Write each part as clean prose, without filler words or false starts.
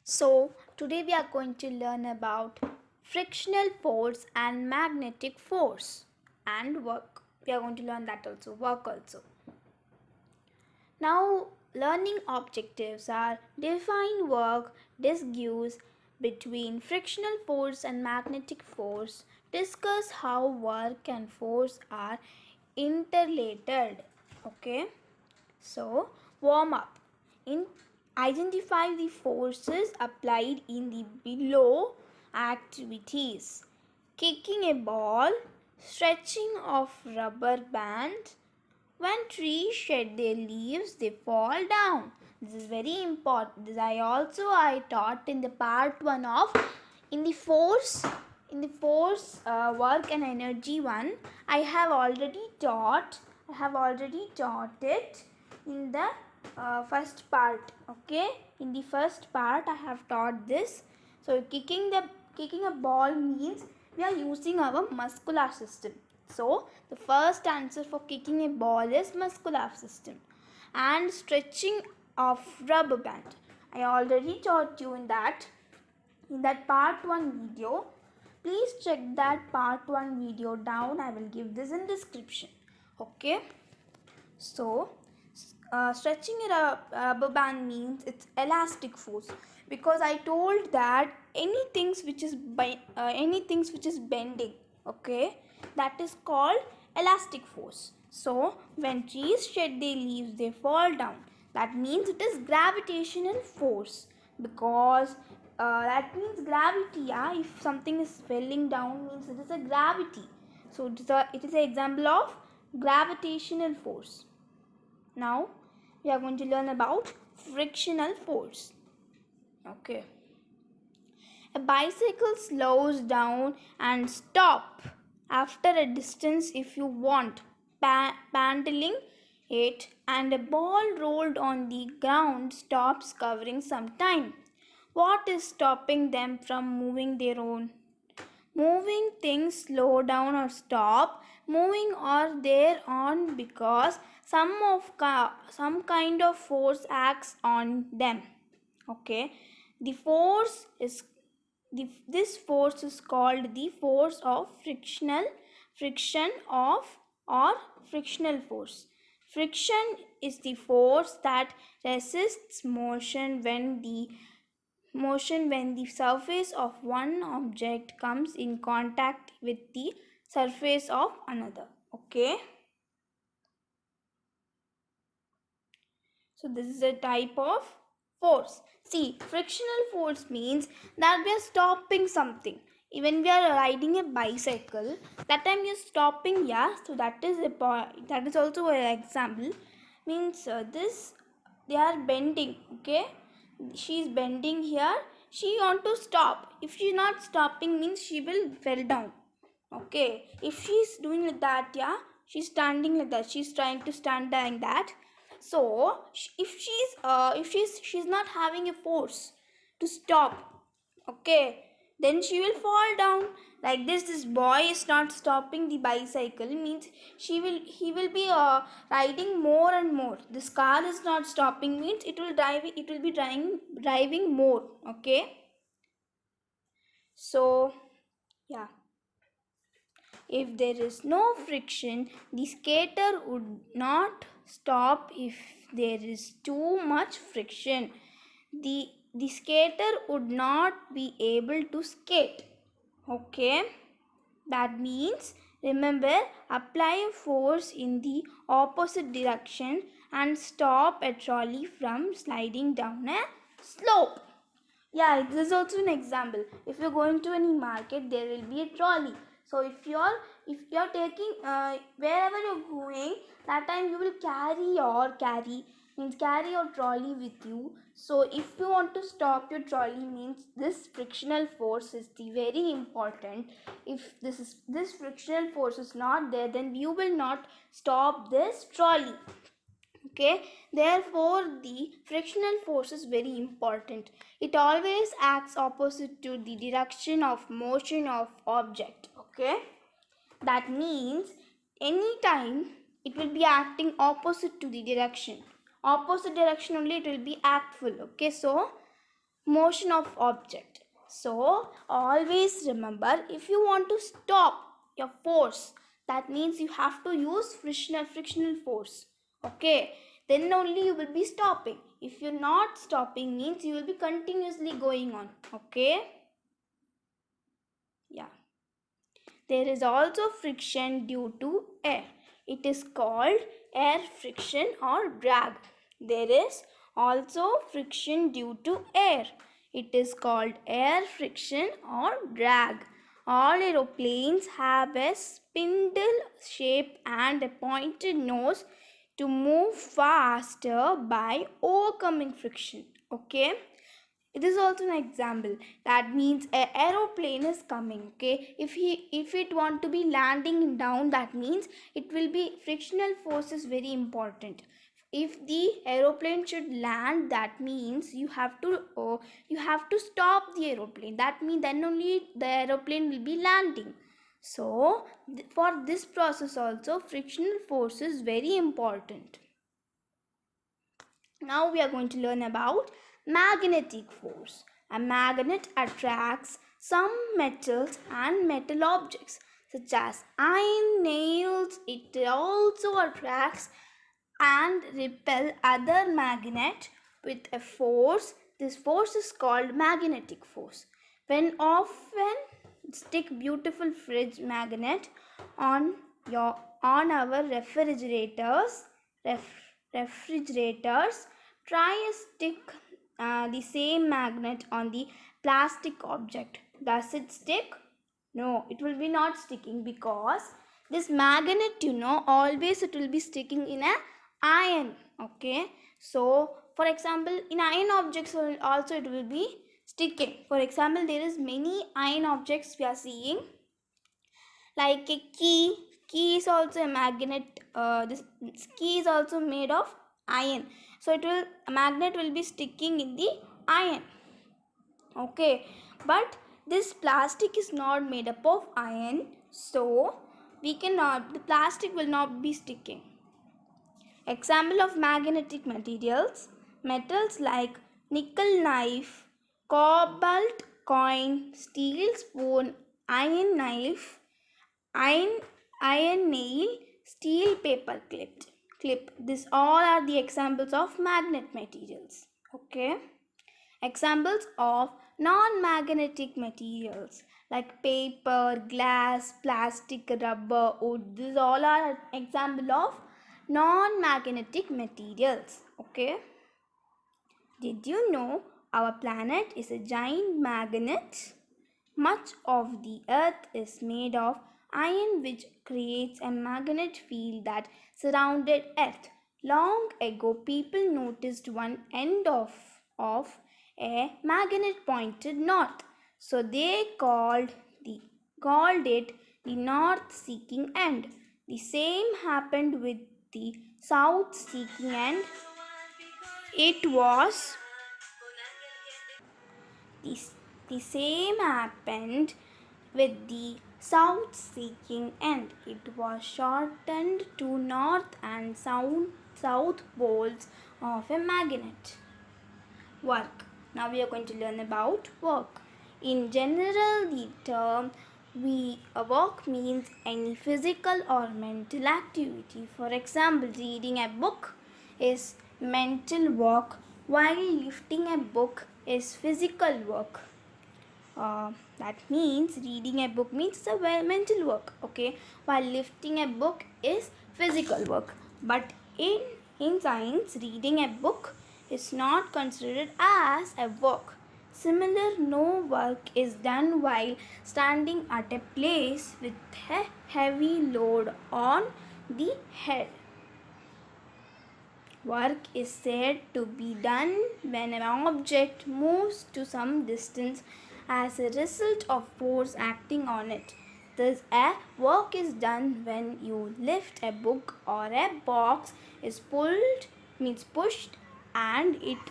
So, today we are going to learn about frictional force and magnetic force and work. We are going to learn that also, work also. Now, learning objectives are define work, distinguish between frictional force and magnetic force, discuss how work and force are interrelated. Okay. So, warm up. In identify the forces applied in the below activities: kicking a ball, stretching of rubber band. When trees shed their leaves, they fall down. This is very important. This I taught in the part 1 of in the force work and energy one. I have already taught it in the first part. Okay, in the first part I have taught this. So kicking a ball means we are using our muscular system. So the first answer for kicking a ball is muscular system. And stretching of rubber band, I already taught you in that part 1 video. Please check that part 1 video down. I will give this in description. Okay. So, stretching a rubber band means it's elastic force, because I told that anything which is bending, okay, that is called elastic force. So, when trees shed their leaves, they fall down. That means it is gravitational force, because that means gravity. Yeah, if something is falling down, means it is a gravity. So it is an example of gravitational force. Now we are going to learn about frictional force. Okay. A bicycle slows down and stop after a distance if you want, paddling it, and a ball rolled on the ground stops covering some time. What is stopping them from moving their own? Moving things slow down or stop moving or they're on because some kind of force acts on them. Okay, the force is this force is called the force of friction of or frictional force. Friction is the force that resists motion when the surface of one object comes in contact with the surface of another. Okay, so this is a type of force. See, frictional force means that we are stopping something. Even we are riding a bicycle, that time you're stopping. Yeah, so that is also an example. Means this they are bending. Okay, she is bending here. She want to stop. If she not stopping, means she will fell down. Okay, if she's doing like that, yeah, she's standing like that, she's trying to stand like that. So if she's not having a force to stop, okay, then she will fall down. Like this boy is not stopping the bicycle, means he will be riding more and more. This car is not stopping, means it will be driving more. Okay, so yeah, if there is no friction, the skater would not stop. If there is too much friction, the skater would not be able to skate. Okay, that means remember, apply a force in the opposite direction and stop a trolley from sliding down a slope. Yeah, this is also an example. If you're going to any market, there will be a trolley. So if you're taking wherever you're going, that time you will carry your trolley with you. So if you want to stop your trolley, means this frictional force is the very important. If this frictional force is not there, then you will not stop this trolley. Okay, therefore the frictional force is very important. It always acts opposite to the direction of motion of object. Okay, that means anytime it will be acting opposite to the direction, opposite direction only it will be actful. Okay, so motion of object. So always remember, if you want to stop your force, that means you have to use frictional force. Okay, then only you will be stopping. If you're not stopping, means you will be continuously going on. Okay, yeah. There is also friction due to air. It is called air friction or drag. There is also friction due to air. It is called air friction or drag. All aeroplanes have a spindle shape and a pointed nose to move faster by overcoming friction. Okay, it is also an example. That means an aeroplane is coming. Okay, if it want to be landing down, that means it will be frictional force is very important. If the aeroplane should land, that means you have to stop the aeroplane. That means then only the aeroplane will be landing. So for this process also, frictional force is very important. Now we are going to learn about magnetic force. A magnet attracts some metals and metal objects such as iron, nails. It also attracts and repel other magnet with a force. This force is called magnetic force. When often stick beautiful fridge magnet on our refrigerators, try a stick the same magnet on the plastic object. Does it stick? No, it will be not sticking, because this magnet, always it will be sticking in a iron. Okay, so for example, in iron objects also it will be sticking. For example, there is many iron objects we are seeing, like a key is also a magnet. This key is also made of iron, so a magnet will be sticking in the iron. Okay, but this plastic is not made up of iron, so the plastic will not be sticking. Example of magnetic materials: metals like nickel knife, cobalt coin, steel spoon, iron knife, iron iron nail, steel paper clip. These all are the examples of magnet materials. Okay, examples of non-magnetic materials like paper, glass, plastic, rubber, wood. These all are example of non-magnetic materials. Okay, did you know our planet is a giant magnet? Much of the earth is made of iron, which creates a magnet field that surrounded earth. Long ago, people noticed one end of a magnet pointed north, so they called it the north seeking end. The same happened with the south seeking end. It was the same happened with the south seeking end. It was shortened to north and south poles of a magnet. Work. Now we are going to learn about work. In general, the term work means any physical or mental activity. For example, reading a book is mental work, while lifting a book is physical work. That means reading a book means it's a mental work. Okay, while lifting a book is physical work. But in science, reading a book is not considered as a work. Similar, no work is done while standing at a place with a heavy load on the head. Work is said to be done when an object moves to some distance as a result of force acting on it. Thus, a work is done when you lift a book or a box is pushed, and its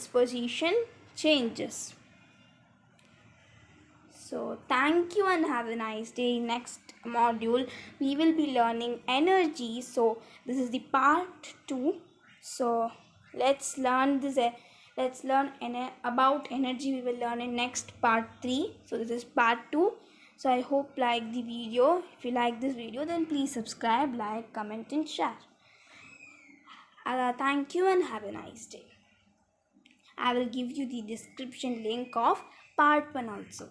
position changes. So thank you and have a nice day. Next module we will be learning energy. So this is the part 2. So let's learn this. let's learn about energy. We will learn in next part 3. So this is part 2. So I hope like the video. If you like this video, then please subscribe, like, comment and share. Thank you and have a nice day. I will give you the description link of part 1 also.